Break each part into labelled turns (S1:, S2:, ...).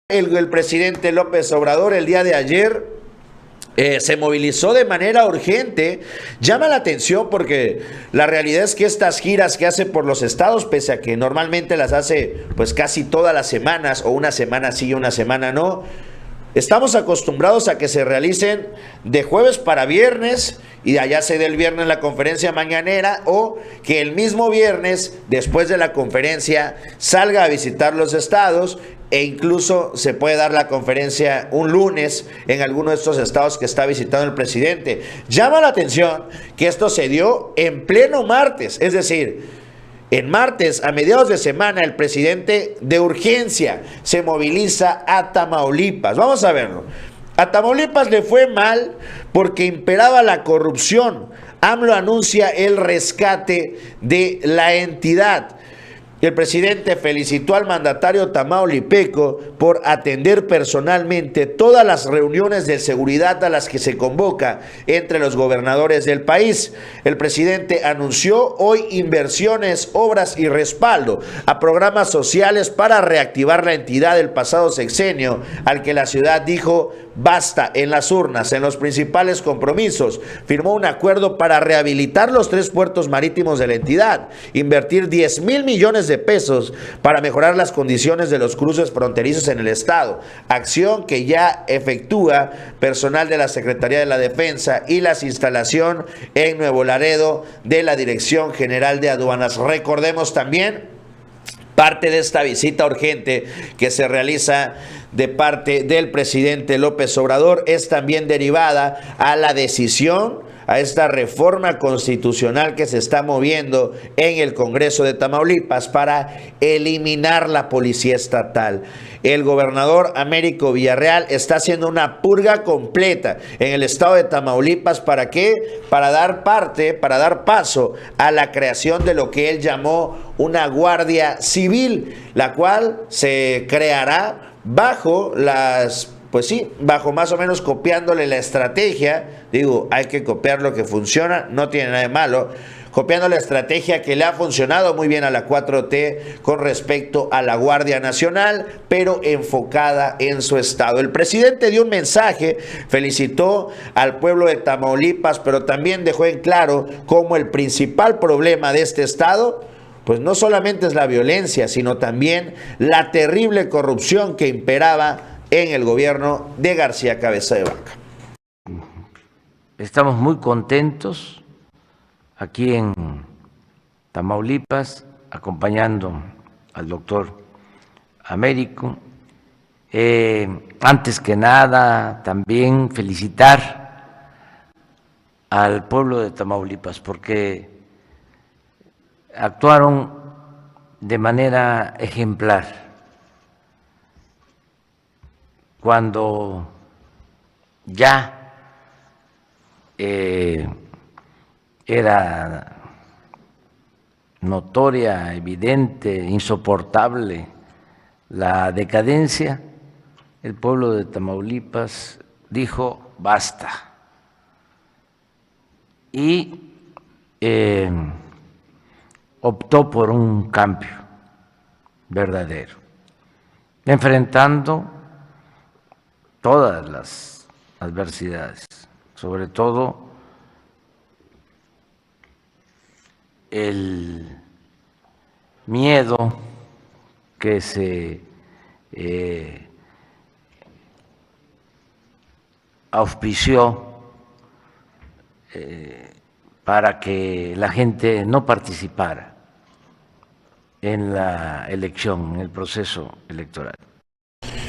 S1: El presidente López Obrador el día de ayer se movilizó de manera urgente. Llama la atención porque la realidad es que estas giras que hace por los estados, pese a que normalmente las hace pues casi todas las semanas, o una semana sí y una semana no, estamos acostumbrados a que se realicen de jueves para viernes y de allá se dé el viernes la conferencia mañanera, o que el mismo viernes, después de la conferencia, salga a visitar los estados, e incluso se puede dar la conferencia un lunes en alguno de estos estados que está visitando el presidente. Llama la atención que esto se dio en pleno martes, es decir, en martes, a mediados de semana, el presidente de urgencia se moviliza a Tamaulipas. Vamos a verlo. A Tamaulipas le fue mal porque imperaba la corrupción. AMLO anuncia el rescate de la entidad. El presidente felicitó al mandatario tamaulipeco por atender personalmente todas las reuniones de seguridad a las que se convoca entre los gobernadores del país. El presidente anunció hoy inversiones, obras y respaldo a programas sociales para reactivar la entidad del pasado sexenio, al que la ciudad dijo basta en las urnas. En los principales compromisos, firmó un acuerdo para rehabilitar los 3 puertos marítimos de la entidad, invertir 10,000 millones de pesos para mejorar las condiciones de los cruces fronterizos en el estado, acción que ya efectúa personal de la Secretaría de la Defensa, y la instalación en Nuevo Laredo de la Dirección General de Aduanas. Recordemos también parte de esta visita urgente que se realiza de parte del presidente López Obrador es también derivada a la decisión, a esta reforma constitucional que se está moviendo en el Congreso de Tamaulipas para eliminar la policía estatal. El gobernador Américo Villarreal está haciendo una purga completa en el estado de Tamaulipas. ¿Para qué? Para dar paso a la creación de lo que él llamó una Guardia Civil, la cual se creará bajo bajo más o menos copiándole la estrategia. Digo, hay que copiar lo que funciona, no tiene nada de malo, copiando la estrategia que le ha funcionado muy bien a la 4T con respecto a la Guardia Nacional, pero enfocada en su estado. El presidente dio un mensaje, felicitó al pueblo de Tamaulipas, pero también dejó en claro cómo el principal problema de este estado pues no solamente es la violencia, sino también la terrible corrupción que imperaba en el gobierno de García Cabeza de Vaca.
S2: Estamos muy contentos aquí en Tamaulipas, acompañando al doctor Américo. Antes que nada, también felicitar al pueblo de Tamaulipas, porque actuaron de manera ejemplar. Cuando ya era notoria, evidente, insoportable la decadencia, el pueblo de Tamaulipas dijo basta. Y optó por un cambio verdadero, enfrentando todas las adversidades, sobre todo el miedo que se auspició para que la gente no participara en la elección, en el proceso electoral.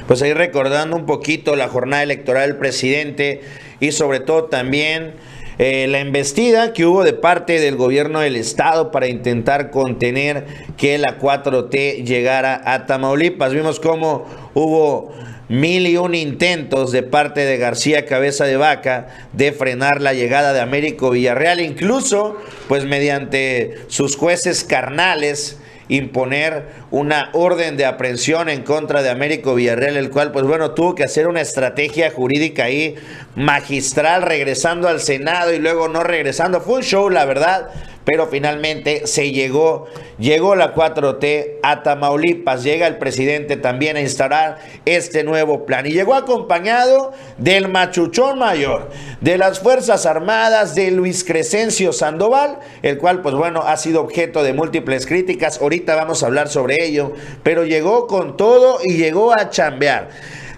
S1: Pues ahí recordando un poquito la jornada electoral del presidente y sobre todo también la embestida que hubo de parte del gobierno del estado para intentar contener que la 4T llegara a Tamaulipas. Vimos cómo hubo 1001 intentos de parte de García Cabeza de Vaca de frenar la llegada de Américo Villarreal, incluso pues mediante sus jueces carnales imponer una orden de aprehensión en contra de Américo Villarreal, el cual pues bueno tuvo que hacer una estrategia jurídica ahí magistral, regresando al Senado y luego no regresando. Fue un show, la verdad, pero finalmente llegó la 4T a Tamaulipas, llega el presidente también a instaurar este nuevo plan y llegó acompañado del machuchón mayor de las Fuerzas Armadas, de Luis Crescencio Sandoval, el cual pues bueno ha sido objeto de múltiples críticas, ahorita vamos a hablar sobre ello, pero llegó con todo y llegó a chambear.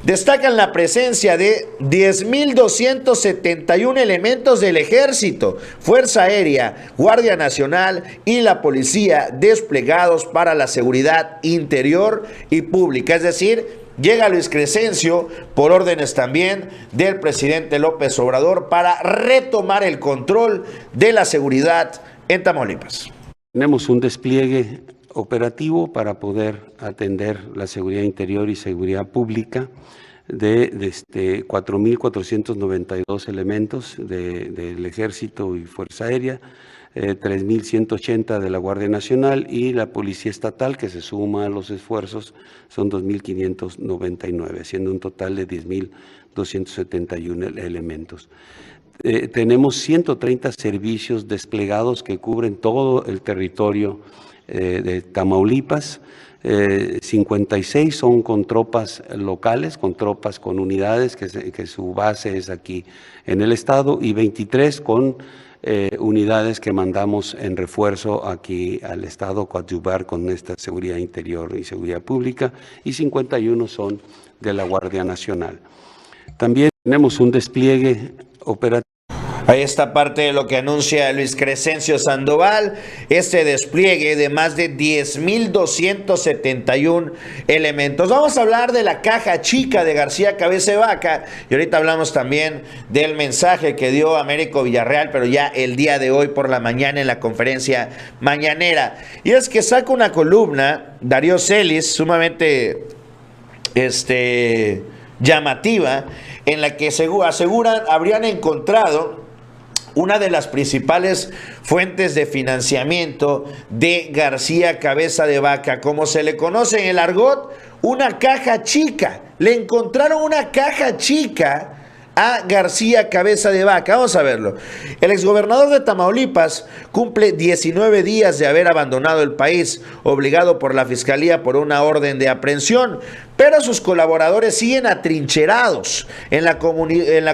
S1: Destacan la presencia de 10.271 elementos del Ejército, Fuerza Aérea, Guardia Nacional y la Policía desplegados para la seguridad interior y pública. Es decir, llega Luis Crescencio por órdenes también del presidente López Obrador para retomar el control de la seguridad en Tamaulipas.
S3: Tenemos un despliegue operativo para poder atender la seguridad interior y seguridad pública de 4.492 elementos del Ejército y Fuerza Aérea, 3.180 de la Guardia Nacional y la Policía Estatal, que se suma a los esfuerzos, son 2.599, siendo un total de 10.271 elementos. Tenemos 130 servicios desplegados que cubren todo el territorio de Tamaulipas, 56 son con tropas locales, con tropas, con unidades que su base es aquí en el estado, y 23 con unidades que mandamos en refuerzo aquí al estado, coadyuvar con esta seguridad interior y seguridad pública, y 51 son de la Guardia Nacional. También tenemos un despliegue operativo.
S1: Ahí está parte de lo que anuncia Luis Crescencio Sandoval, este despliegue de más de 10.271 elementos. Vamos a hablar de la caja chica de García Cabeza de Vaca y ahorita hablamos también del mensaje que dio Américo Villarreal, pero ya el día de hoy por la mañana en la conferencia mañanera. Y es que saca una columna, Darío Celis, sumamente llamativa, en la que aseguran habrían encontrado una de las principales fuentes de financiamiento de García Cabeza de Vaca, como se le conoce en el argot, una caja chica. Le encontraron una caja chica a García Cabeza de Vaca. Vamos a verlo. El exgobernador de Tamaulipas cumple 19 días de haber abandonado el país, obligado por la Fiscalía por una orden de aprehensión, pero sus colaboradores siguen atrincherados en la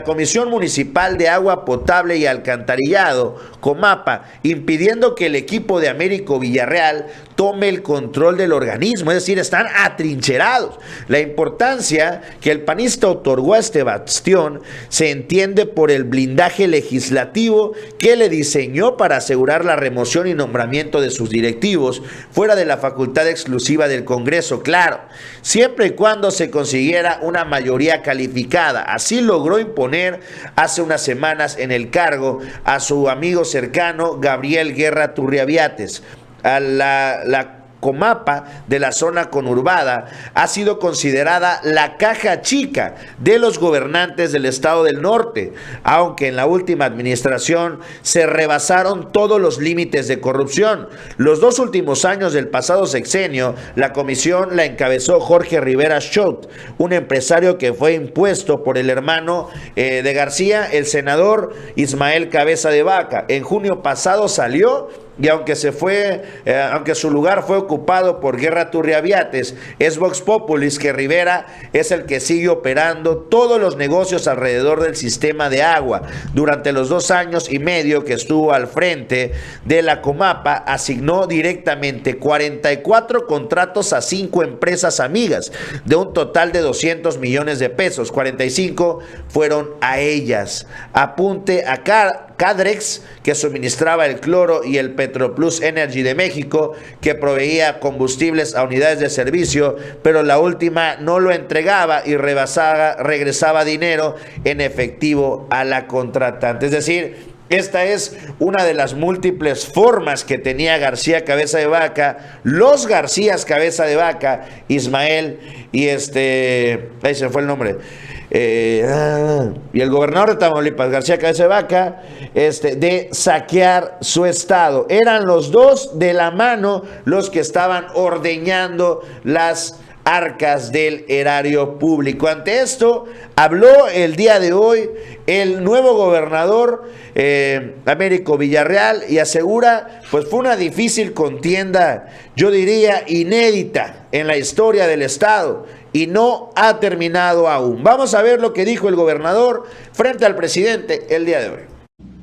S1: Comisión Municipal de Agua Potable y Alcantarillado, Comapa, impidiendo que el equipo de Américo Villarreal tome el control del organismo, es decir, están atrincherados. La importancia que el panista otorgó a este bastión se entiende por el blindaje legislativo que le diseñó para asegurar la remoción y nombramiento de sus directivos fuera de la facultad exclusiva del Congreso, claro, siempre y cuando se consiguiera una mayoría calificada. Así logró imponer hace unas semanas en el cargo a su amigo cercano Gabriel Guerra Turriabiates. A la Comapa de la zona conurbada ha sido considerada la caja chica de los gobernantes del estado del norte, aunque en la última administración se rebasaron todos los límites de corrupción. Los 2 últimos años del pasado sexenio, la comisión la encabezó Jorge Rivera Schott, un empresario que fue impuesto por el hermano de García, el senador Ismael Cabeza de Vaca. En junio pasado salió, y aunque su lugar fue ocupado por Guerra Turriabiates, es Vox Populis que Rivera es el que sigue operando todos los negocios alrededor del sistema de agua. Durante los 2 años y medio que estuvo al frente de la Comapa, asignó directamente 44 contratos a 5 empresas amigas, de un total de 200 millones de pesos. 45 fueron a ellas. Apunte a Cadrex, que suministraba el cloro, y el Petroplus Energy de México, que proveía combustibles a unidades de servicio, pero la última no lo entregaba y regresaba dinero en efectivo a la contratante. Es decir, esta es una de las múltiples formas que tenía García Cabeza de Vaca, los Garcías Cabeza de Vaca, Ismael y ahí se me fue el nombre, y el gobernador de Tamaulipas, García Cabeza de Vaca, de saquear su estado. Eran los dos de la mano los que estaban ordeñando las arcas del erario público. Ante esto, habló el día de hoy el nuevo gobernador Américo Villarreal y asegura, pues fue una difícil contienda, yo diría inédita en la historia del estado y no ha terminado aún. Vamos a ver lo que dijo el gobernador frente al presidente el día de hoy.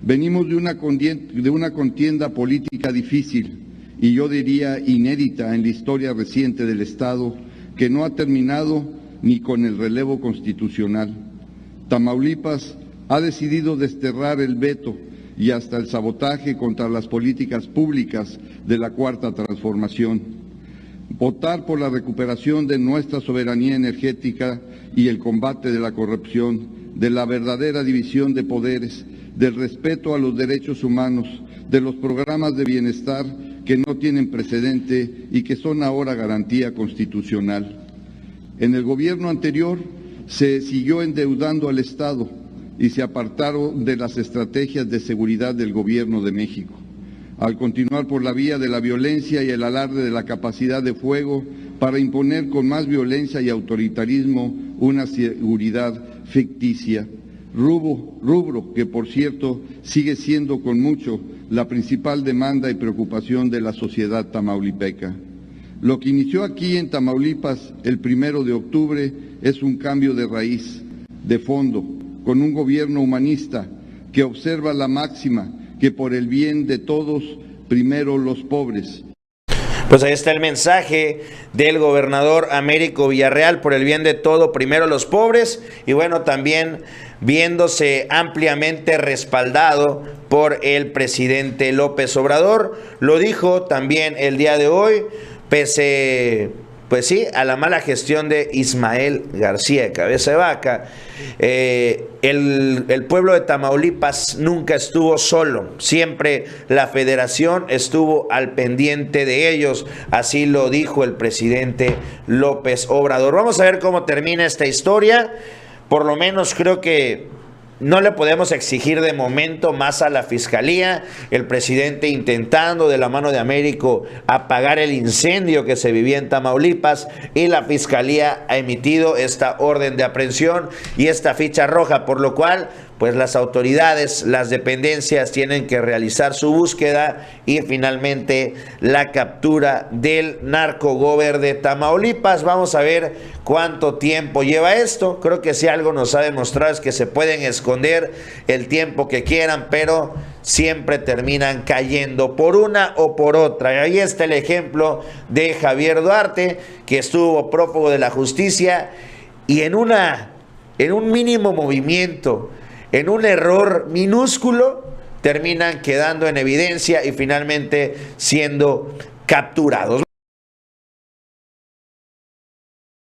S4: Venimos de una contienda política difícil y yo diría inédita en la historia reciente del estado, que no ha terminado ni con el relevo constitucional. Tamaulipas ha decidido desterrar el veto y hasta el sabotaje contra las políticas públicas de la Cuarta Transformación. Votar por la recuperación de nuestra soberanía energética y el combate de la corrupción, de la verdadera división de poderes, del respeto a los derechos humanos, de los programas de bienestar que no tienen precedente y que son ahora garantía constitucional. En el gobierno anterior se siguió endeudando al Estado y se apartaron de las estrategias de seguridad del Gobierno de México. Al continuar por la vía de la violencia y el alarde de la capacidad de fuego para imponer con más violencia y autoritarismo una seguridad ficticia, rubro que por cierto sigue siendo con mucho la principal demanda y preocupación de la sociedad tamaulipeca. Lo que inició aquí en Tamaulipas el 1 de octubre es un cambio de raíz, de fondo, con un gobierno humanista que observa la máxima que por el bien de todos, primero los pobres.
S1: Pues ahí está el mensaje del gobernador Américo Villarreal: por el bien de todo, primero los pobres. Y bueno, también viéndose ampliamente respaldado por el presidente López Obrador. Lo dijo también el día de hoy, pese, pues sí, a la mala gestión de Ismael García Cabeza de Vaca. El pueblo de Tamaulipas nunca estuvo solo, siempre la federación estuvo al pendiente de ellos, así lo dijo el presidente López Obrador. Vamos a ver cómo termina esta historia. Por lo menos creo que no le podemos exigir de momento más a la Fiscalía. El presidente intentando de la mano de Américo apagar el incendio que se vivía en Tamaulipas, y la Fiscalía ha emitido esta orden de aprehensión y esta ficha roja, por lo cual pues las autoridades, las dependencias tienen que realizar su búsqueda y finalmente la captura del narcogober de Tamaulipas. Vamos a ver cuánto tiempo lleva esto. Creo que si algo nos ha demostrado es que se pueden esconder el tiempo que quieran, pero siempre terminan cayendo por una o por otra. Y ahí está el ejemplo de Javier Duarte, que estuvo prófugo de la justicia y en un mínimo movimiento, en un error minúsculo, terminan quedando en evidencia y finalmente siendo capturados.